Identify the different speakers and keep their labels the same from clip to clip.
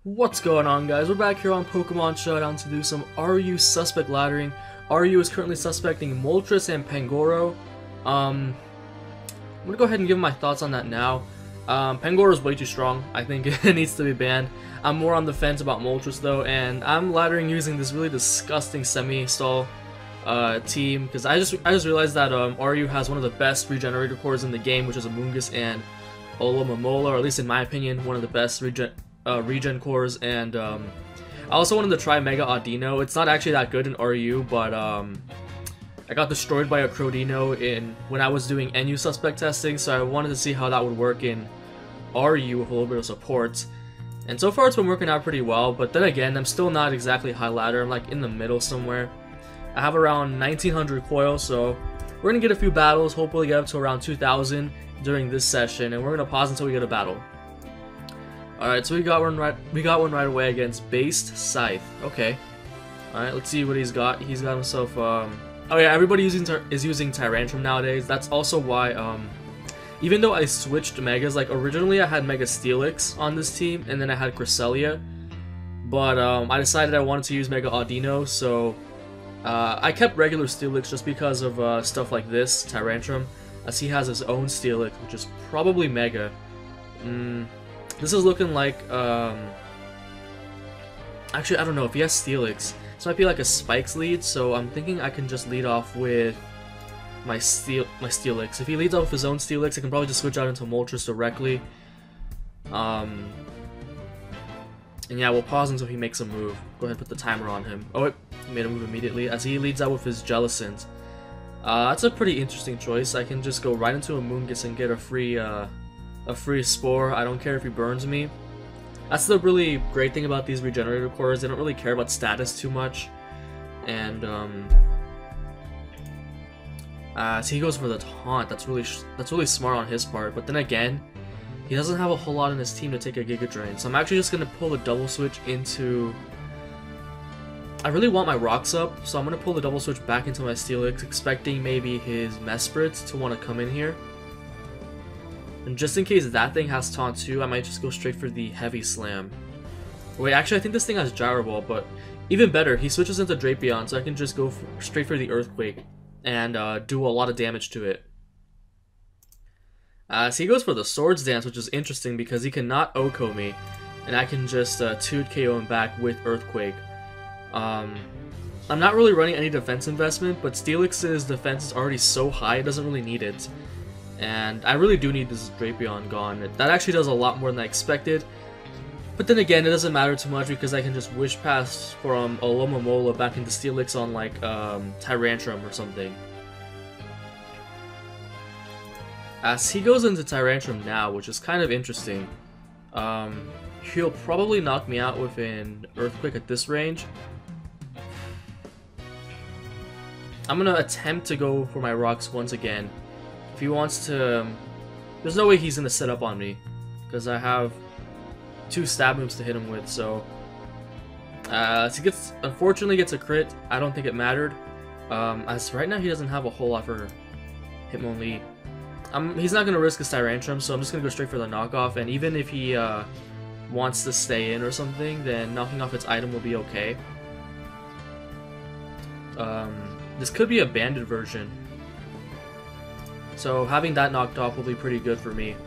Speaker 1: What's going on, guys? We're back here on Pokemon Showdown to do some RU suspect laddering. RU is currently suspecting BulkTres and Pangoro. I'm gonna go ahead and give my thoughts on that now. Pangoro is way too strong. I think it needs to be banned. I'm more on the fence about BulkTres though, and I'm laddering using this really disgusting semi-stall team because I just realized that RU has one of the best regenerator cores in the game, which is Amoonguss and Olomomola, or at least in my opinion, one of the best regen cores. And I also wanted to try Mega Audino. It's not actually that good in RU, but I got destroyed by a Crodino when I was doing NU suspect testing, so I wanted to see how that would work in RU with a little bit of support. And so far it's been working out pretty well, but then again, I'm still not exactly high ladder. I'm like in the middle somewhere. I have around 1900 coil, so we're gonna get a few battles, hopefully get up to around 2000 during this session, and we're gonna pause until we get a battle. Alright, so we got one right away against Based Scythe. Okay. Alright, let's see what he's got. He's got himself oh yeah, everybody is using Tyrantrum nowadays. That's also why even though I switched Megas, like originally I had Mega Steelix on this team and then I had Cresselia, but I decided I wanted to use Mega Audino, so I kept regular Steelix just because of stuff like this, Tyrantrum, as he has his own Steelix, which is probably Mega. This is looking like, actually I don't know if he has Steelix. This might be like a Spikes lead, so I'm thinking I can just lead off with my Steelix. If he leads off with his own Steelix, I can probably just switch out into Moltres directly. And yeah, we'll pause until he makes a move. Go ahead and put the timer on him. Oh, he made a move immediately as he leads out with his Jellicent. That's a pretty interesting choice. I can just go right into a Amoonguss and get a free Spore. I don't care if he burns me. That's the really great thing about these regenerator cores. They don't really care about status too much. And so he goes for the taunt. That's really smart on his part. But then again, he doesn't have a whole lot in his team to take a Giga Drain. So I'm actually just gonna pull a double switch into. I really want my rocks up, so I'm gonna pull the double switch back into my Steelix, expecting maybe his Mesprit to want to come in here. And just in case that thing has taunt too, I might just go straight for the heavy slam. Wait, actually I think this thing has Gyro Ball, but even better, he switches into Drapion, so I can just go straight for the Earthquake and do a lot of damage to it. So he goes for the Swords Dance, which is interesting because he cannot OHKO me, and I can just 2 KO him back with Earthquake. I'm not really running any defense investment, but Steelix's defense is already so high, it doesn't really need it. And I really do need this Drapion gone. That actually does a lot more than I expected. But then again, it doesn't matter too much because I can just Wish Pass from Olomomola back into Steelix on like Tyrantrum or something. As he goes into Tyrantrum now, which is kind of interesting, he'll probably knock me out with an Earthquake at this range. I'm gonna attempt to go for my rocks once again. If he wants to, there's no way he's gonna set up on me because I have 2 stab moves to hit him with. So, he unfortunately gets a crit. I don't think it mattered. As right now he doesn't have a whole lot for Hitmonlee. He's not gonna risk his Tyrantrum, so I'm just gonna go straight for the knockoff. And even if he wants to stay in or something, then knocking off its item will be okay. This could be a banded version. So having that knocked off will be pretty good for me.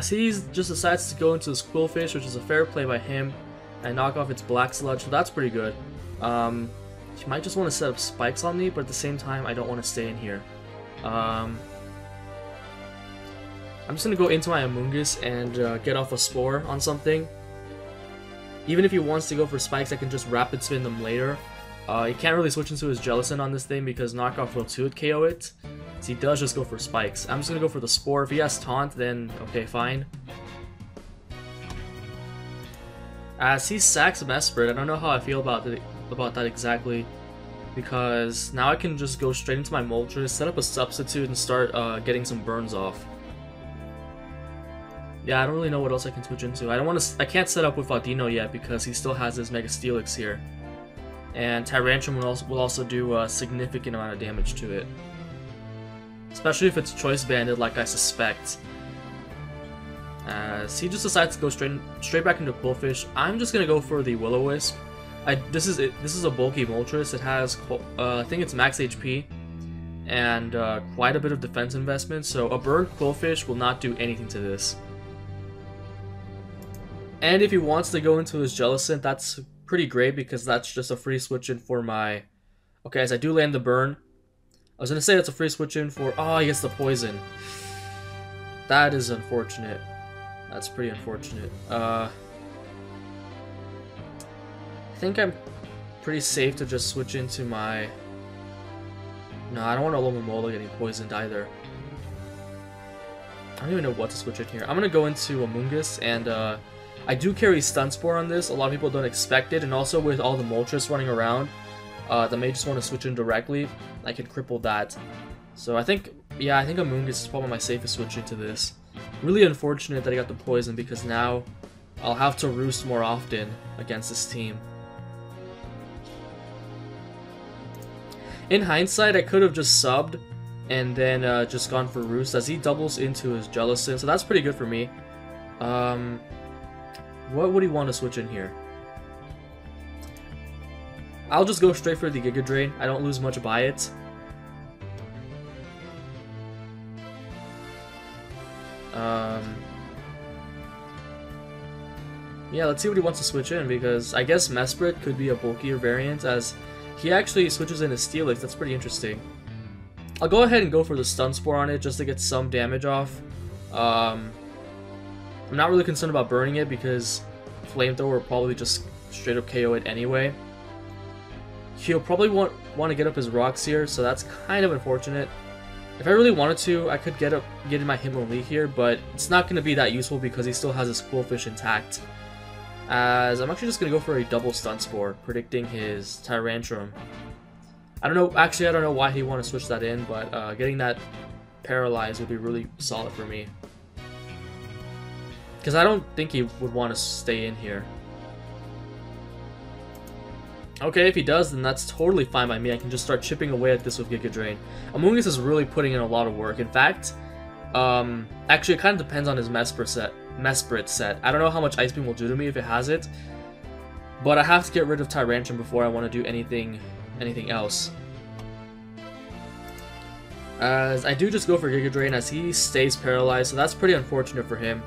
Speaker 1: He just decides to go into his Quillfish, which is a fair play by him, and knock off its Black Sludge, so that's pretty good. He might just want to set up spikes on me, but at the same time, I don't want to stay in here. I'm just going to go into my Amoonguss and get off a Spore on something. Even if he wants to go for spikes, I can just Rapid Spin them later. He can't really switch into his Jellicent on this thing because knockoff will 2-hit KO it. So he does just go for spikes. I'm just gonna go for the Spore. If he has taunt, then okay, fine. As he sacks Mesprit, I don't know how I feel about that exactly, because now I can just go straight into my Moltres, set up a substitute, and start getting some burns off. Yeah, I don't really know what else I can switch into. I can't set up with Audino yet because he still has his Mega Steelix here. And Tyrantrum will also do a significant amount of damage to it. Especially if it's choice banded like I suspect. As he just decides to go straight back into Quillfish, I'm just gonna go for the Will-O-Wisp. This is a bulky Moltres. It has I think it's max HP and quite a bit of defense investment. So a burned Quillfish will not do anything to this. And if he wants to go into his Jellicent, that's pretty great because that's just a free switch in for my... Okay, as I do land the burn. I was going to say that's a free switch in for... Oh, he gets the poison. That is unfortunate. That's pretty unfortunate. I think I'm pretty safe to just switch into my... No, I don't want Alomomola getting poisoned either. I don't even know what to switch in here. I'm going to go into Amoonguss and... I do carry Stun Spore on this. A lot of people don't expect it, and also with all the Moltres running around, that may just want to switch in directly. I can cripple that. So I think, yeah, I think Amoonguss is probably my safest switch into this. Really unfortunate that I got the poison because now I'll have to roost more often against this team. In hindsight, I could have just subbed and then just gone for roost as he doubles into his Jellicent, so that's pretty good for me. What would he want to switch in here? I'll just go straight for the Giga Drain. I don't lose much by it. Yeah, let's see what he wants to switch in, because I guess Mesprit could be a bulkier variant, as he actually switches in his Steelix. That's pretty interesting. I'll go ahead and go for the Stun Spore on it, just to get some damage off. I'm not really concerned about burning it because Flamethrower will probably just straight up KO it anyway. He'll probably want to get up his rocks here, so that's kind of unfortunate. If I really wanted to, I could get in my Hitmonlee here, but it's not going to be that useful because he still has his Quillfish intact. As I'm actually just going to go for a double Stun Spore, predicting his Tyrantrum. I don't know, actually I don't know why he want to switch that in, but getting that paralyzed would be really solid for me. Because I don't think he would want to stay in here. Okay, if he does, then that's totally fine by me. I can just start chipping away at this with Giga Drain. Amoonguss is really putting in a lot of work. In fact, actually it kind of depends on his Mesprit set. I don't know how much Ice Beam will do to me if it has it. But I have to get rid of Tyrantrum before I want to do anything else. As I do just go for Giga Drain as he stays paralyzed, so that's pretty unfortunate for him.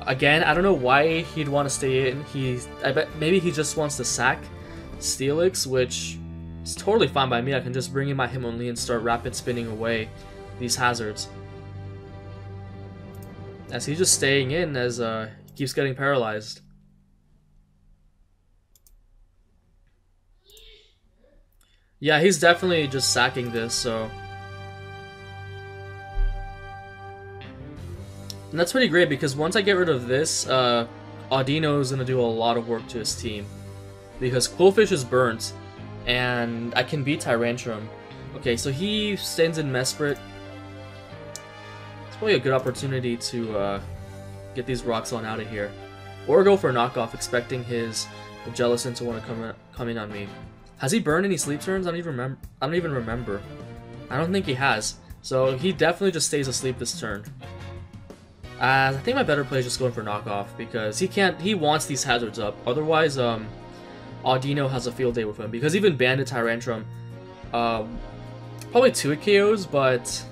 Speaker 1: Again, I don't know why he'd want to stay in. I bet maybe he just wants to sack Steelix, which is totally fine by me. I can just bring in my Hitmonlee and start rapid spinning away these hazards. As he's just staying in as he keeps getting paralyzed. Yeah, he's definitely just sacking this, so... And that's pretty great because once I get rid of this, Audino is going to do a lot of work to his team. Because Quillfish is burnt, and I can beat Tyrantrum. Okay, so he stands in Mesprit. It's probably a good opportunity to get these rocks on out of here. Or go for a knockoff, expecting his Jellicent to want to come in on me. Has he burned any sleep turns? I don't even remember. I don't think he has. So he definitely just stays asleep this turn. I think my better play is just going for knockoff because he wants these hazards up. Otherwise, Audino has a field day with him because even Bandit Tyrantrum, probably 2 KOs, but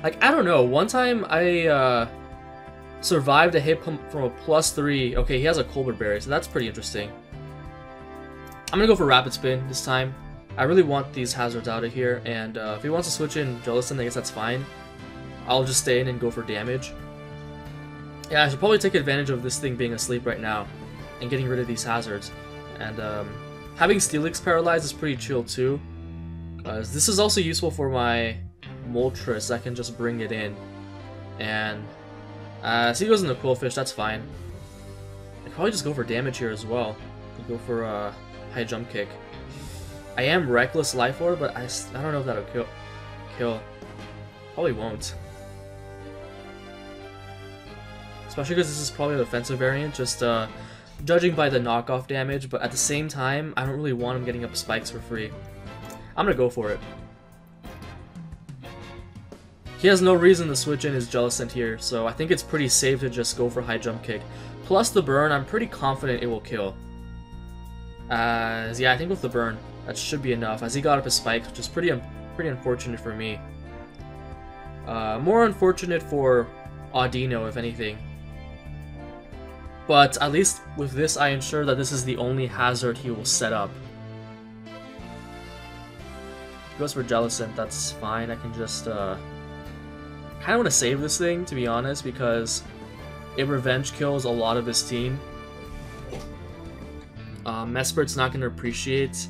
Speaker 1: like I don't know. One time I survived a hit from a +3. Okay, he has a Colbert Berry, so that's pretty interesting. I'm gonna go for Rapid Spin this time. I really want these hazards out of here, and if he wants to switch in Jellicent, I guess that's fine. I'll just stay in and go for damage. Yeah, I should probably take advantage of this thing being asleep right now and getting rid of these hazards. And having Steelix paralyzed is pretty chill too. This is also useful for my Moltres. I can just bring it in. And so he goes into Quillfish, that's fine. I could probably just go for damage here as well. Go for a high jump kick. I am Reckless Life Orb, but I don't know if that'll kill. Probably won't. Especially because this is probably an offensive variant, just judging by the knockoff damage, but at the same time, I don't really want him getting up spikes for free. I'm gonna go for it. He has no reason to switch in his Jellicent here, so I think it's pretty safe to just go for high jump kick. Plus the burn, I'm pretty confident it will kill. Yeah, I think with the burn, that should be enough, as he got up his spike, which is pretty unfortunate for me. More unfortunate for Audino, if anything. But at least with this, I ensure that this is the only hazard he will set up. If he goes for Jellicent, that's fine. I can just, kind of want to save this thing, to be honest, because it revenge kills a lot of his team. Mesprit's not going to appreciate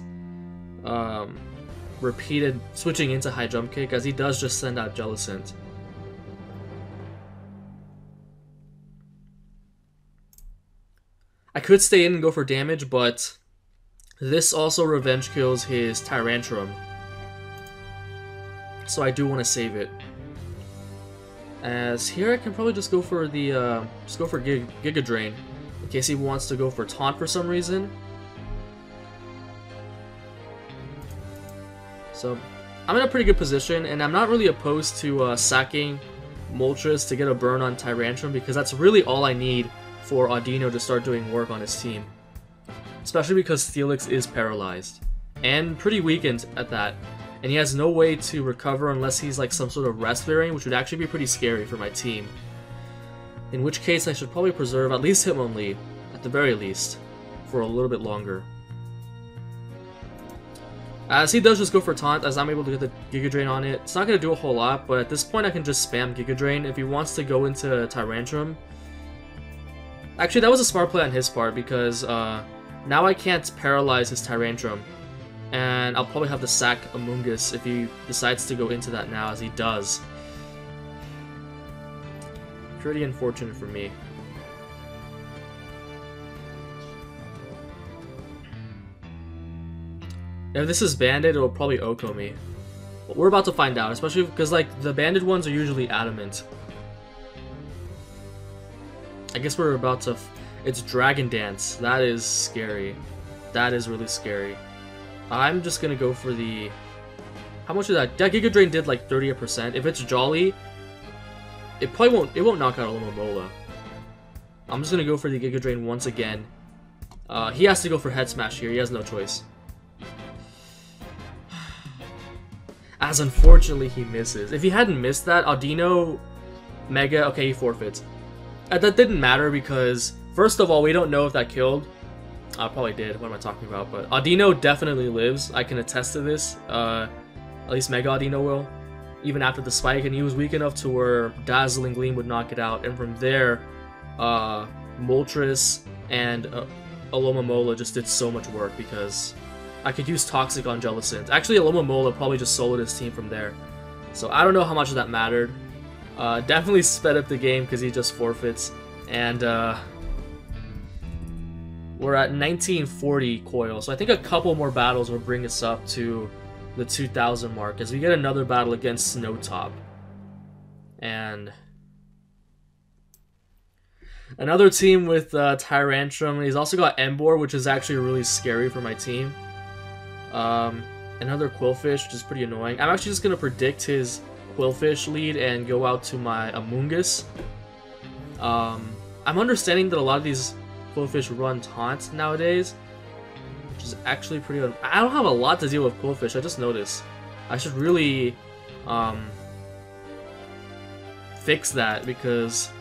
Speaker 1: repeated switching into high jump kick, as he does just send out Jellicent. I could stay in and go for damage, but this also revenge kills his Tyrantrum, so I do want to save it. As here I can probably just go for the Giga Drain in case he wants to go for taunt for some reason. So I'm in a pretty good position, and I'm not really opposed to sacking Moltres to get a burn on Tyrantrum, because that's really all I need for Audino to start doing work on his team. Especially because Steelix is paralyzed, and pretty weakened at that, and he has no way to recover unless he's like some sort of rest variant, which would actually be pretty scary for my team. In which case I should probably preserve at least Hitmonlee, at the very least, for a little bit longer. As he does just go for taunt, as I'm able to get the Giga Drain on it. It's not going to do a whole lot, but at this point I can just spam Giga Drain. If he wants to go into Tyrantrum, actually, that was a smart play on his part, because now I can't paralyze his Tyrantrum, and I'll probably have to sack Amoonguss if he decides to go into that now, as he does. Pretty unfortunate for me. If this is banded, it'll probably Oko me. But we're about to find out, especially because like the banded ones are usually adamant. I guess we're about to... It's Dragon Dance. That is scary. That is really scary. I'm just gonna go for the... How much of that? That Giga Drain did like 30%. If it's Jolly, it probably won't... It won't knock out Alomomola. I'm just gonna go for the Giga Drain once again. He has to go for Head Smash here. He has no choice. As unfortunately he misses. If he hadn't missed that, Audino... Mega... Okay, he forfeits. That didn't matter because, first of all, we don't know if that killed. Probably did. What am I talking about? But Audino definitely lives. I can attest to this. At least Mega Audino will. Even after the spike, and he was weak enough to where Dazzling Gleam would knock it out. And from there, Moltres and Alomomola just did so much work because I could use Toxic on Jellicent. Actually, Alomomola probably just soloed his team from there. So I don't know how much of that mattered. Definitely sped up the game because he just forfeits. And we're at 1940 coil. So I think a couple more battles will bring us up to the 2000 mark as we get another battle against Snowtop. And another team with Tyrantrum. He's also got Emboar, which is actually really scary for my team. Another Quillfish, which is pretty annoying. I'm actually just going to predict his Quillfish lead and go out to my Amoonguss. I'm understanding that a lot of these Quillfish run taunts nowadays, which is actually pretty... I don't have a lot to deal with Quillfish, I just noticed. I should really fix that because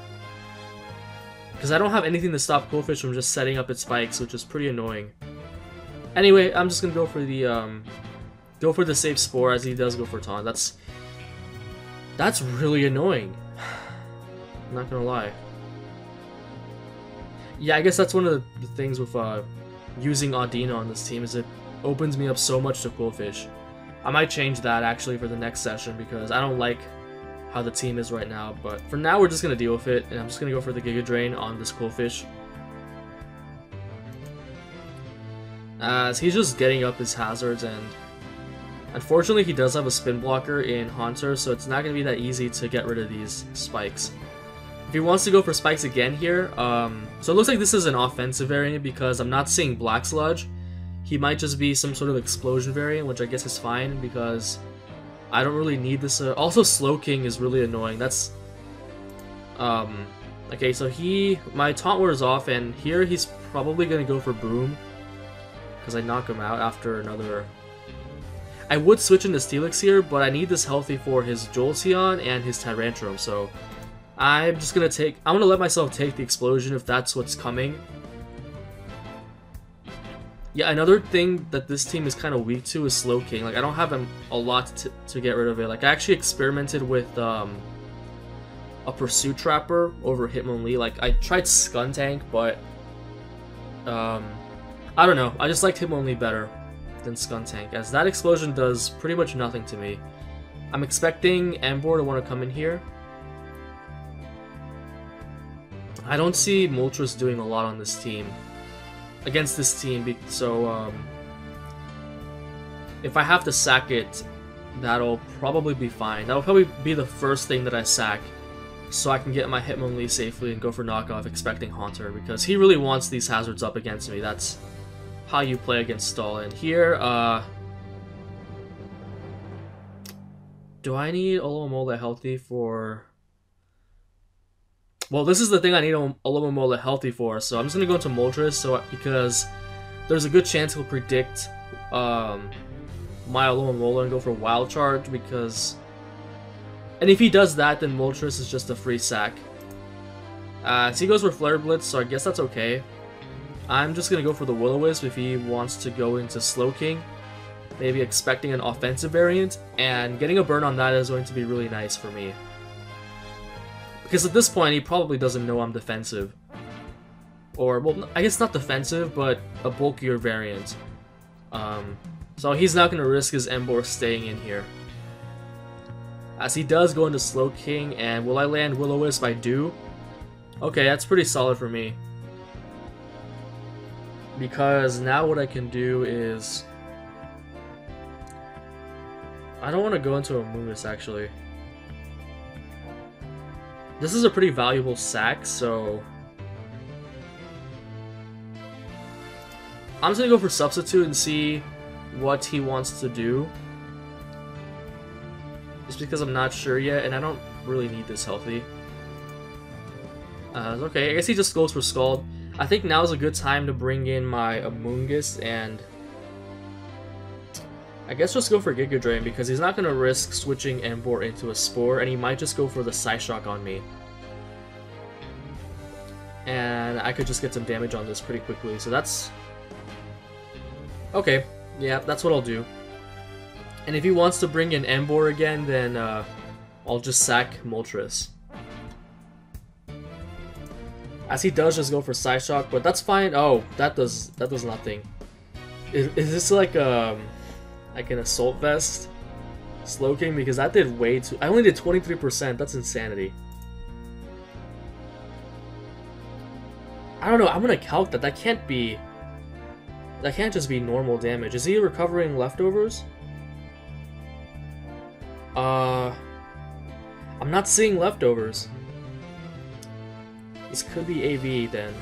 Speaker 1: I don't have anything to stop Quillfish from just setting up its spikes, which is pretty annoying. Anyway, I'm just gonna go for the safe Spore as he does go for taunt. That's really annoying. I'm not gonna lie. Yeah, I guess that's one of the things with using Audino on this team is it opens me up so much to Quillfish. I might change that actually for the next session because I don't like how the team is right now. But for now, we're just gonna deal with it, and I'm just gonna go for the Giga Drain on this Quillfish. As he's just getting up his hazards, and unfortunately he does have a spin blocker in Haunter, so it's not going to be that easy to get rid of these spikes. If he wants to go for spikes again here, so it looks like this is an offensive variant because I'm not seeing Black Sludge. He might just be some sort of explosion variant, which I guess is fine because I don't really need this. Also, Slow King is really annoying. That's okay. So my taunt wears off, and here he's probably gonna go for Boom because I knock him out after another. I would switch into Steelix here, but I need this healthy for his Jolteon and his Tyrantrum, so I'm just gonna I'm gonna let myself take the explosion if that's what's coming. Yeah, another thing that this team is kind of weak to is Slow King. Like, I don't have a lot to get rid of it. Like, I actually experimented with a Pursuit Trapper over Hitmonlee. Like, I tried Skuntank, but I don't know. I just liked Hitmonlee better than Skuntank, as that explosion does pretty much nothing to me. I'm expecting Emboar to want to come in here. I don't see Moltres doing a lot on this team, against this team, so if I have to sack it, that'll probably be fine. That'll probably be the first thing that I sack, so I can get my Hitmonlee safely and go for knockoff expecting Haunter, because he really wants these hazards up against me. That's how you play against Stall. And here, do I need Olomomola healthy for... Well, this is the thing I need Olomomola healthy for, so I'm just going to go into Moltres, because there's a good chance he'll predict my Olomomola and go for Wild Charge, because... And if he does that, then Moltres is just a free sack. So he goes for Flare Blitz, so I guess that's okay. I'm just going to go for the Will-O-Wisp if he wants to go into Slow King. Maybe expecting an offensive variant, and getting a burn on that is going to be really nice for me. Because at this point, he probably doesn't know I'm defensive. Or, well, I guess not defensive, but a bulkier variant. So he's not going to risk his Emboar staying in here. As he does go into Slow King, and will I land Will-O-Wisp? I do. Okay, that's pretty solid for me. Because now what I can do is... I don't want to go into a Amoonguss, actually. This is a pretty valuable sack, so... I'm just gonna go for Substitute and see what he wants to do. Just because I'm not sure yet, and I don't really need this healthy. Okay, I guess he just goes for Scald. I think now is a good time to bring in my Amoonguss, and... I guess just go for Giga Drain, because he's not going to risk switching Emboar into a Spore, and he might just go for the Psyshock on me. And I could just get some damage on this pretty quickly, so that's... Okay, yeah, that's what I'll do. And if he wants to bring in Emboar again, then I'll just sack Moltres. As he does just go for Psyshock, but that's fine. Oh, that does nothing. Is this like an Assault Vest Slow King? Because that did way too... I only did 23%, that's insanity. I don't know, I'm gonna calc that. That can't just be normal damage. Is he recovering leftovers? I'm not seeing leftovers. This could be AV then.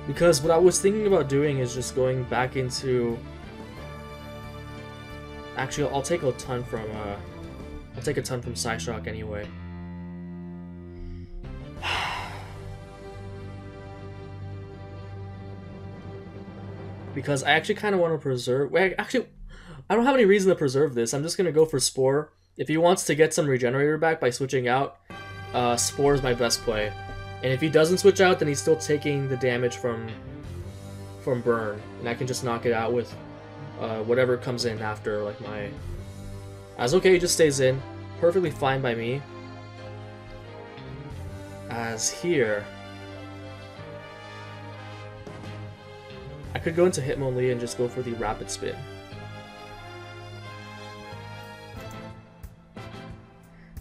Speaker 1: Because what I was thinking about doing is just going back into... Actually, I'll take a ton from Psyshock anyway. Because I actually kind of want to preserve... Wait, actually, I don't have any reason to preserve this. I'm just going to go for Spore. If he wants to get some Regenerator back by switching out, Spore is my best play. And if he doesn't switch out, then he's still taking the damage from Burn. And I can just knock it out with whatever comes in after, like my... As okay, he just stays in. Perfectly fine by me. As here... I could go into Hitmonlee and just go for the Rapid Spin.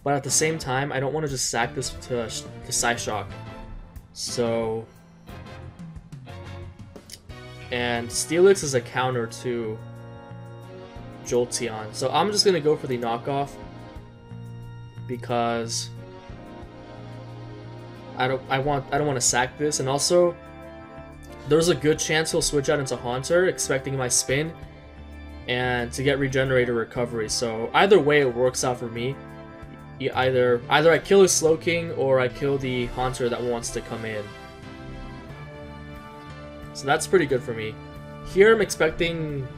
Speaker 1: But at the same time, I don't want to just sack this to Psyshock. So... And Steelix is a counter to Jolteon. So I'm just going to go for the knockoff. Because... I don't want to sack this, and also... There's a good chance he'll switch out into Haunter, expecting my spin. and to get Regenerator Recovery. So either way, it works out for me. Either I kill his Slowking or I kill the Haunter that wants to come in. So that's pretty good for me. Here I'm expecting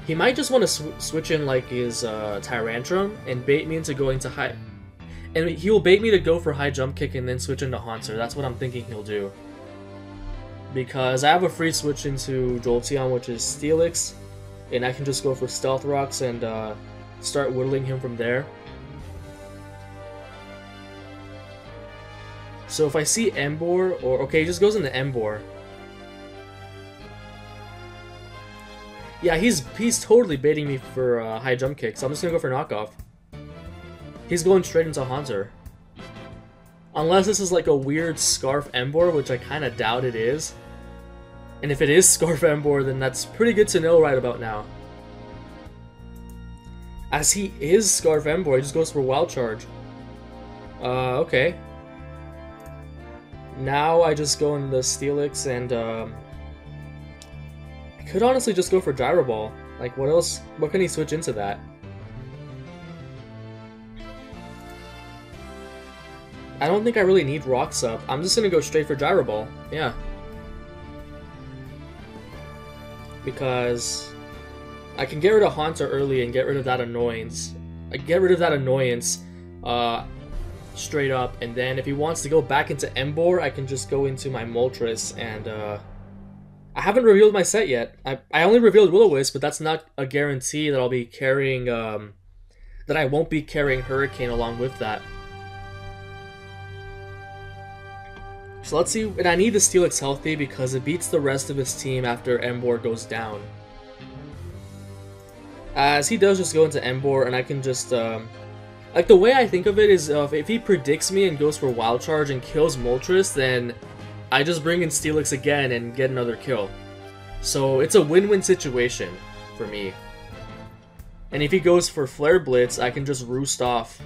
Speaker 1: he might just want to switch in like his Tyrantrum and bait me into going to high. And he will bait me to go for high jump kick and then switch into Haunter. That's what I'm thinking he'll do. Because I have a free switch into Jolteon, which is Steelix. And I can just go for Stealth Rocks and start whittling him from there. So if I see Emboar, or okay, he just goes into Emboar. Yeah, he's totally baiting me for high jump kick, so I'm just gonna go for knockoff. He's going straight into Haunter. Unless this is like a weird Scarf Emboar, which I kind of doubt it is. And if it is Scarf Emboar, then that's pretty good to know right about now. As he is Scarf Emboar, he just goes for Wild Charge. Okay. Now I just go into Steelix and I could honestly just go for Gyro Ball. Like, what else? What can he switch into that? I don't think I really need Rocks up. I'm just gonna go straight for Gyro Ball. Yeah. Because I can get rid of Haunter early and get rid of that annoyance. Straight up, and then if he wants to go back into Emboar, I can just go into my Moltres, and I haven't revealed my set yet. I only revealed Will-O-Wisp, but that's not a guarantee that I'll be carrying, that I won't be carrying Hurricane along with that. So let's see, and I need the Steelix healthy because it beats the rest of his team after Emboar goes down. As he does just go into Emboar, and I can just, like, the way I think of it is if he predicts me and goes for Wild Charge and kills Moltres, then I just bring in Steelix again and get another kill. So it's a win-win situation for me. And if he goes for Flare Blitz, I can just roost off.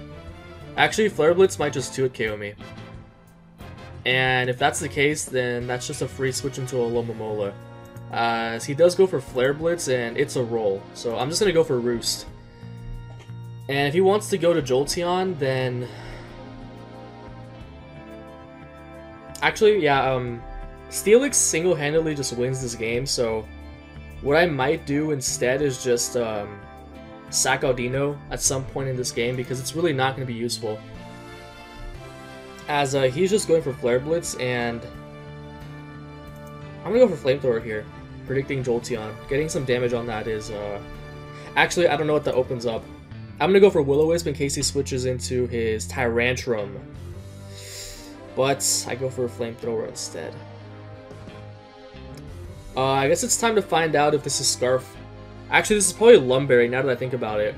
Speaker 1: Actually, Flare Blitz might just 2-hit KO me. And if that's the case, then that's just a free switch into a Alomomola. As he does go for Flare Blitz, and it's a roll. So I'm just going to go for Roost. And if he wants to go to Jolteon, then... Actually, yeah, Steelix single-handedly just wins this game, so... What I might do instead is just, sack Audino at some point in this game, because it's really not going to be useful. As, he's just going for Flare Blitz, and... I'm going to go for Flamethrower here, predicting Jolteon. Getting some damage on that is, Actually, I don't know what that opens up. I'm going to go for Will-O-Wisp in case he switches into his Tyrantrum. But I go for a Flamethrower instead. I guess it's time to find out if this is Scarf. Actually, this is probably Lumberry now that I think about it.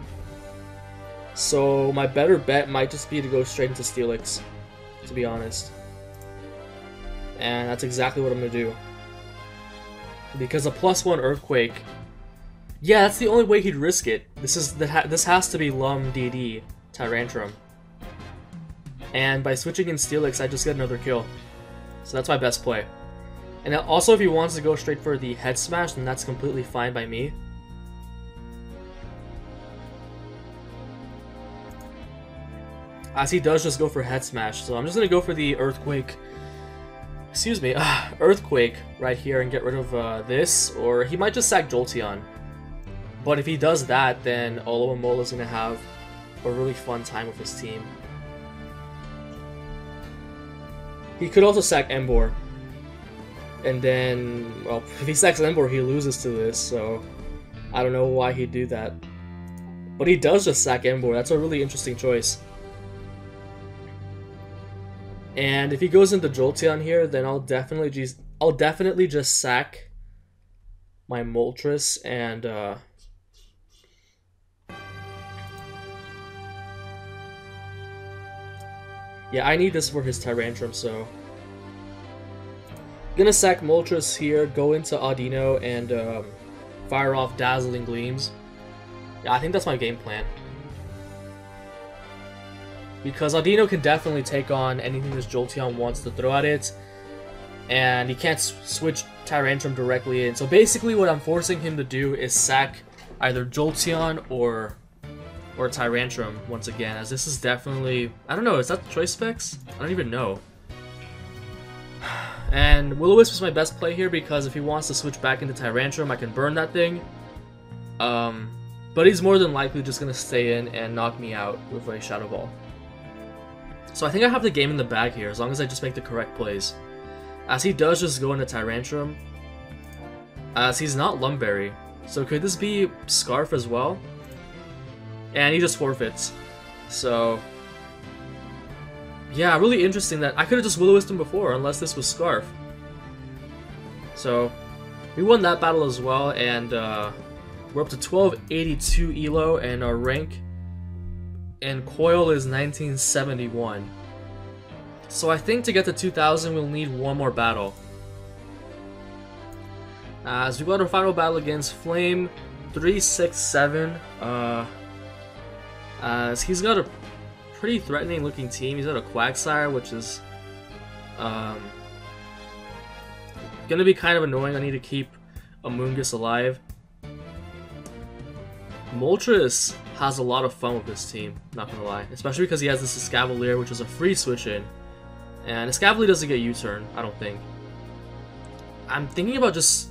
Speaker 1: So my better bet might just be to go straight into Steelix, to be honest. And that's exactly what I'm going to do. Because a +1 Earthquake... Yeah, that's the only way he'd risk it. This has to be Lum DD Tyrantrum. And by switching in Steelix, I just get another kill. So that's my best play. And also, if he wants to go straight for the Head Smash, then that's completely fine by me. As he does just go for Head Smash, so I'm just going to go for the Earthquake. Excuse me, Earthquake right here and get rid of this, or he might just sack Jolteon. But if he does that, then Alomomola is going to have a really fun time with his team. He could also sack Emboar. And then, well, if he sacks Emboar, he loses to this, so I don't know why he'd do that. But he does just sack Emboar. That's a really interesting choice. And if he goes into Jolteon here, then I'll definitely just sack my Moltres and yeah, I need this for his Tyrantrum, so gonna sack Moltres here, go into Audino, and fire off Dazzling Gleams. Yeah, I think that's my game plan. Because Audino can definitely take on anything this Jolteon wants to throw at it, and he can't switch Tyrantrum directly in. So basically what I'm forcing him to do is sack either Jolteon or Tyrantrum once again, as this is definitely, I don't know, is that the choice specs? I don't even know. And Will-O-Wisp is my best play here because if he wants to switch back into Tyrantrum, I can burn that thing. But he's more than likely just gonna stay in and knock me out with a Shadow Ball. So I think I have the game in the bag here, as long as I just make the correct plays. As he does just go into Tyrantrum, as he's not Lumberry. So could this be Scarf as well? And he just forfeits. So yeah, really interesting that I could have just Will-O-Wisped him before, unless this was Scarf. So we won that battle as well, and we're up to 1282 ELO, and our rank and coil is 1971. So I think to get to 2000 we'll need one more battle. As we got our final battle against Flame 367, as he's got a pretty threatening looking team. He's got a Quagsire, which is gonna be kind of annoying. I need to keep Amoonguss alive. Moltres has a lot of fun with this team, not gonna lie. Especially because he has this Escavalier, which is a free switch in. And Escavalier doesn't get U-turn, I don't think. I'm thinking about just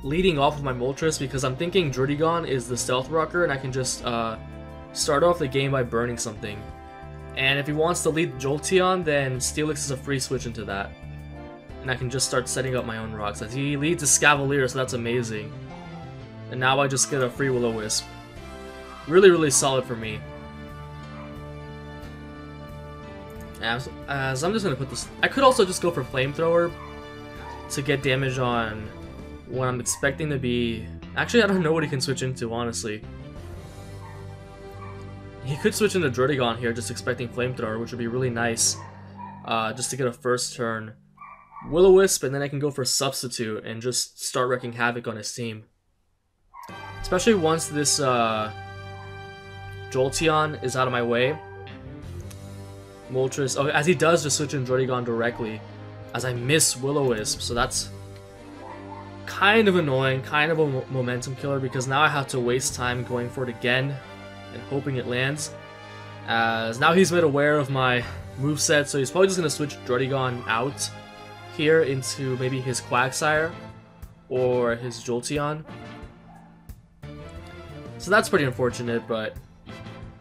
Speaker 1: leading off with my Moltres because I'm thinking Druddigon is the Stealth Rocker and I can just start off the game by burning something. And if he wants to lead Jolteon, then Steelix is a free switch into that. And I can just start setting up my own rocks. As he leads Escavalier, so that's amazing. And now I just get a free Will-O-Wisp. Really, really solid for me. As I'm just gonna put this... I could also just go for Flamethrower to get damage on what I'm expecting to be... Actually, I don't know what he can switch into, honestly. He could switch into Druddigon here, just expecting Flamethrower, which would be really nice. Just to get a first turn Will-O-Wisp, and then I can go for Substitute and just start wreaking havoc on his team. Especially once this Jolteon is out of my way. Moltres, oh, as he does just switch in Druddigon directly, as I miss Will-O-Wisp, so that's kind of annoying, kind of a momentum killer, because now I have to waste time going for it again and hoping it lands. As now he's made aware of my moveset, so he's probably just going to switch Druddigon out here into maybe his Quagsire or his Jolteon. So that's pretty unfortunate, but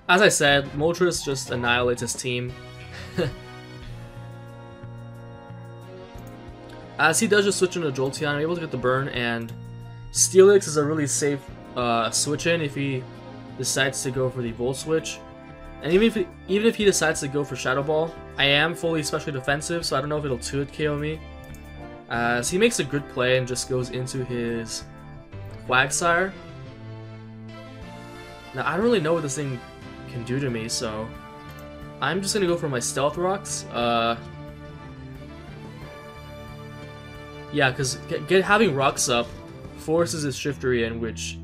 Speaker 1: as I said, Moltres just annihilates his team. As he does just switch into Jolteon, I'm able to get the burn, and Steelix is a really safe switch in if he decides to go for the Volt Switch. And even if he decides to go for Shadow Ball, I am fully specially defensive, so I don't know if it'll 2-hit KO me. As he makes a good play and just goes into his Quagsire. Now, I don't really know what this thing can do to me, so I'm just gonna go for my Stealth Rocks. Yeah, because having Rocks up forces his Shiftry in, which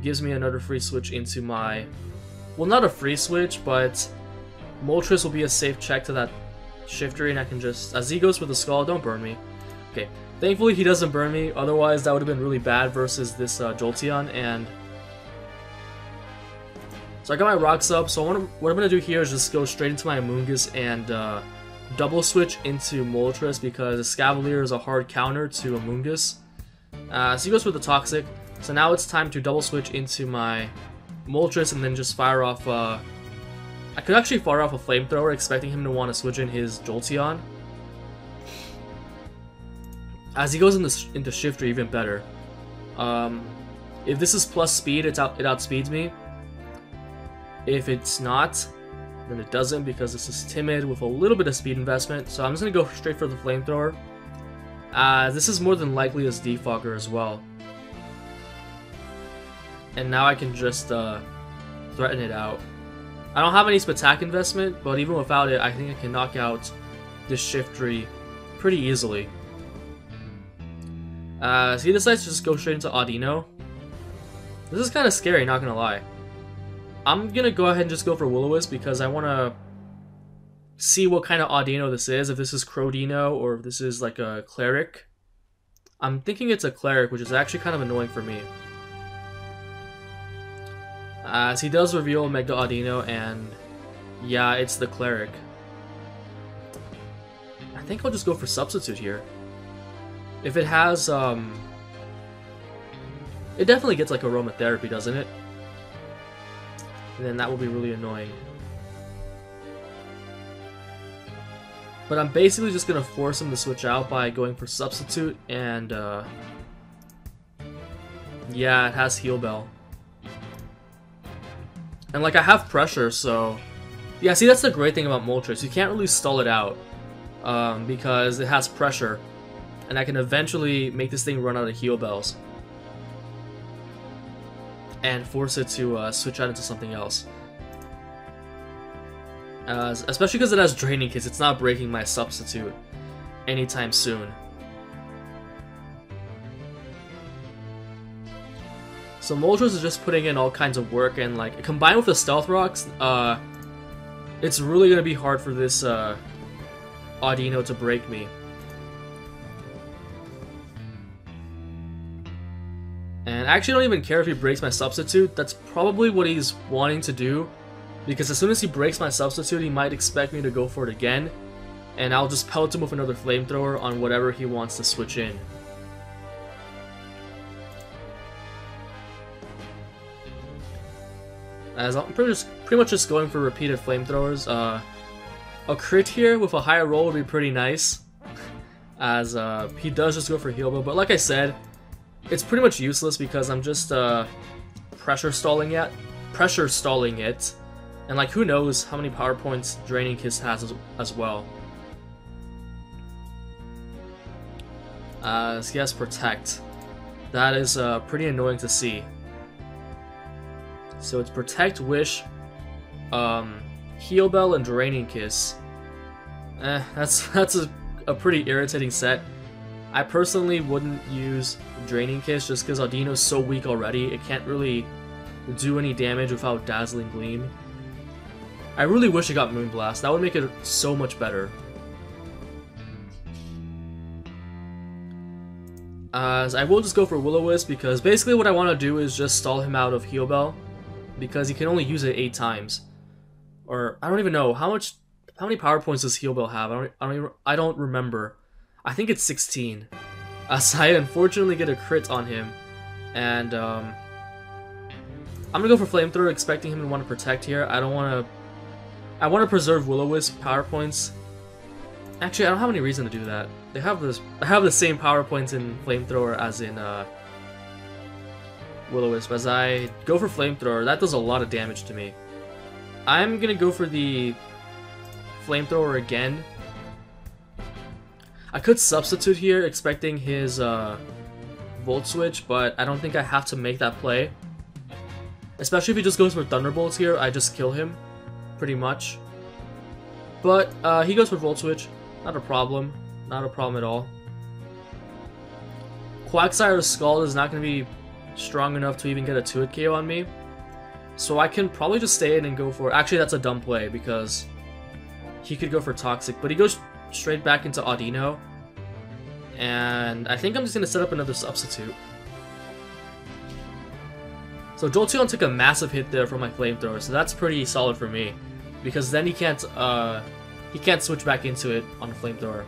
Speaker 1: gives me another free switch into my... Well, not a free switch, but Moltres will be a safe check to that Shiftry, and I can just... As he goes for the Skull, don't burn me. Okay, thankfully he doesn't burn me, otherwise that would have been really bad versus this Jolteon, and... So I got my Rocks up, so what I'm going to do here is just go straight into my Amoonguss and double switch into Moltres, because Escavalier is a hard counter to Amoonguss. So he goes for the Toxic, so now it's time to double switch into my Moltres and then just fire off... I could actually fire off a Flamethrower, expecting him to want to switch in his Jolteon. As he goes into Shifter, even better. If this is plus speed, it outspeeds me. If it's not, then it doesn't, because this is timid with a little bit of speed investment. So I'm just going to go straight for the Flamethrower. This is more than likely as Defogger as well. And now I can just threaten it out. I don't have any attack investment, but even without it, I think I can knock out this Shiftry pretty easily. So he decides to just go straight into Audino. This is kind of scary, not gonna lie. I'm gonna go ahead and just go for Will-O-Wisp because I want to see what kind of Audino this is, if this is Crodino or if this is like a Cleric. I'm thinking it's a Cleric, which is actually kind of annoying for me. As he does reveal Mega Audino, and yeah, it's the Cleric. I think I'll just go for Substitute here. If it has, it definitely gets like Aromatherapy, doesn't it? And then that will be really annoying. But I'm basically just gonna force him to switch out by going for Substitute, and yeah, it has Heal Bell. And like I have Pressure, so yeah, see, that's the great thing about Moltres. You can't really stall it out because it has Pressure, and I can eventually make this thing run out of Heal Bells and force it to switch out into something else. Especially because it has Draining Kiss, it's not breaking my Substitute anytime soon. So Moltres is just putting in all kinds of work, and like combined with the Stealth Rocks, it's really gonna be hard for this Audino to break me. And I actually don't even care if he breaks my Substitute. That's probably what he's wanting to do, because as soon as he breaks my Substitute, he might expect me to go for it again, and I'll just pelt him with another Flamethrower on whatever he wants to switch in. As I'm pretty much just going for repeated Flamethrowers. A crit here with a higher roll would be pretty nice, as he does just go for Heal Bell, but like I said, it's pretty much useless because I'm just pressure stalling it, and like who knows how many power points Draining Kiss has as well. So he has Protect. That is pretty annoying to see. So it's Protect, Wish, Heal Bell, and Draining Kiss. That's a pretty irritating set. I personally wouldn't use Draining Kiss just because Audino's so weak already. It can't really do any damage without Dazzling Gleam. I really wish it got Moonblast. That would make it so much better. I will just go for Will-O-Wisp because basically what I want to do is just stall him out of Heal Bell, because he can only use it 8 times. Or I don't even know how many power points does Heal Bell have. I don't remember. I think it's 16. So I unfortunately get a crit on him, and I'm gonna go for Flamethrower, expecting him to want to Protect here. I want to preserve Will-O-Wisp power points. Actually, I don't have any reason to do that. I have the same power points in Flamethrower as in Will-O-Wisp. As I go for Flamethrower, that does a lot of damage to me. I'm gonna go for the Flamethrower again. I could Substitute here, expecting his Volt Switch, but I don't think I have to make that play. Especially if he just goes for Thunderbolts here, I just kill him, pretty much. But he goes for Volt Switch, not a problem at all. Quagsire's Scald is not going to be strong enough to even get a 2-hit KO on me, so I can probably just stay in and go for... Actually, that's a dumb play, because he could go for Toxic, but he goes straight back into Audino, and I think I'm just going to set up another Substitute. So Jolteon took a massive hit there from my Flamethrower, so that's pretty solid for me, because then he can't switch back into it on the Flamethrower.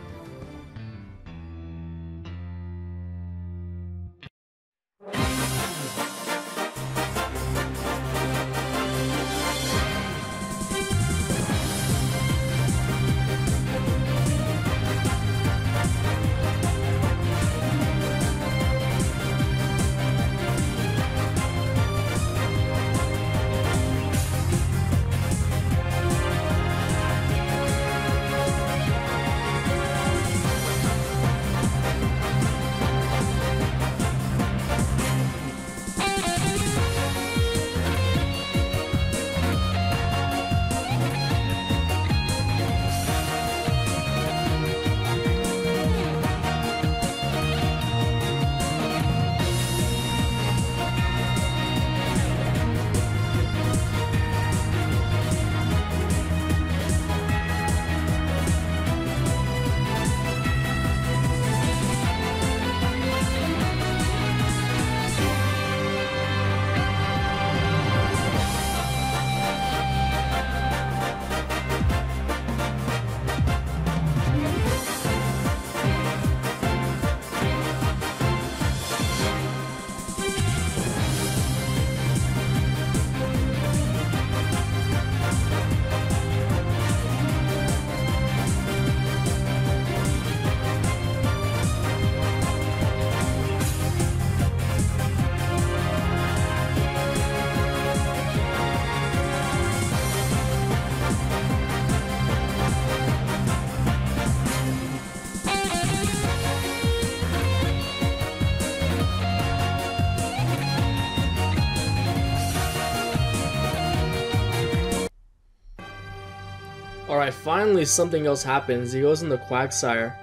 Speaker 1: Alright, finally something else happens. He goes in the Quagsire.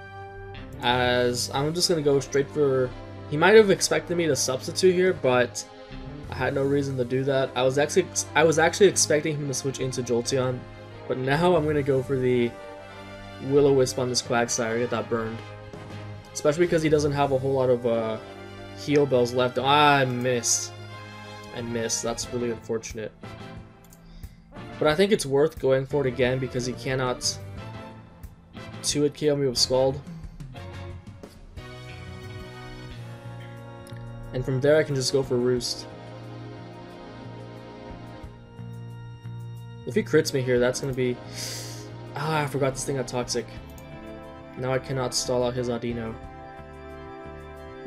Speaker 1: As I'm just gonna go straight for... He might have expected me to substitute here, but I had no reason to do that. I was actually expecting him to switch into Jolteon, but now I'm gonna go for the Will-O-Wisp on this Quagsire, get that burned. Especially because he doesn't have a whole lot of heal bells left. Ah, I missed. That's really unfortunate. But I think it's worth going for it again because he cannot 2-hit KO me with Scald. And from there I can just go for Roost. If he crits me here, that's gonna be... Ah, I forgot this thing got Toxic. Now I cannot stall out his Audino.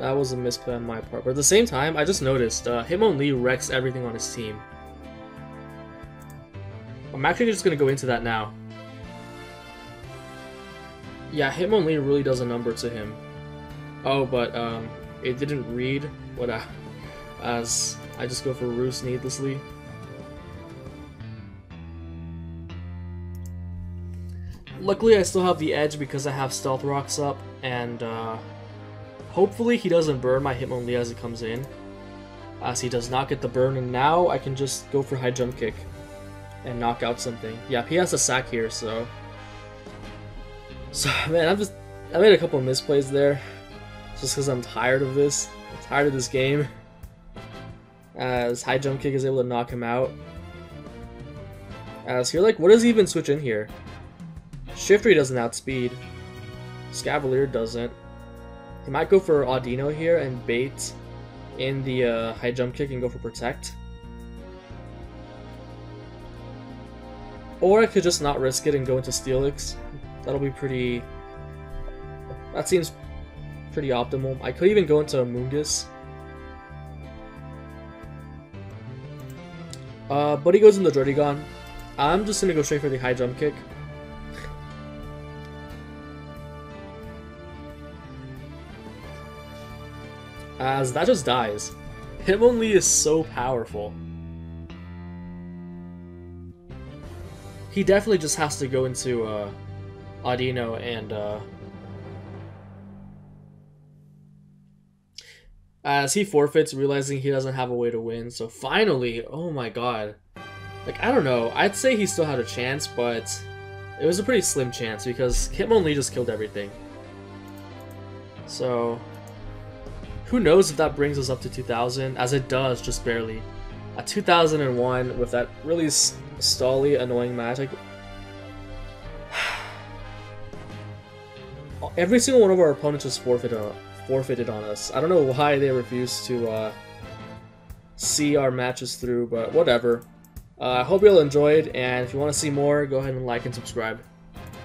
Speaker 1: That was a misplay on my part. But at the same time, I just noticed Hitmonlee wrecks everything on his team. I'm actually just gonna go into that now. Yeah, Hitmonlee really does a number to him. Oh, but it didn't read what as I just go for Roost needlessly. Luckily, I still have the edge because I have Stealth Rocks up, and hopefully he doesn't burn my Hitmonlee as it comes in. As he does not get the burn, and now I can just go for High Jump Kick and knock out something. Yeah, he has a sack here, so man, I made a couple of misplays there, just because I'm tired of this. I'm tired of this game. As High Jump Kick is able to knock him out. As you're like, what does he even switch in here? Shiftry doesn't outspeed. Scavalier doesn't. He might go for Audino here and bait in the High Jump Kick and go for Protect. Or I could just not risk it and go into Steelix. That'll be pretty... That seems pretty optimal. I could even go into Amoonguss. But he goes into Druddigon. I'm just gonna go straight for the High Jump Kick. As that just dies. Hitmonlee is so powerful. He definitely just has to go into Audino and as he forfeits, realizing he doesn't have a way to win. So finally, oh my god. Like, I don't know, I'd say he still had a chance, but it was a pretty slim chance because Hitmonlee just killed everything. So who knows if that brings us up to 2000, as it does, just barely. At 2001, with that really stally, annoying match, like, every single one of our opponents just forfeited on us. I don't know why they refuse to see our matches through, but whatever. I hope you all enjoyed, and if you want to see more, go ahead and like and subscribe.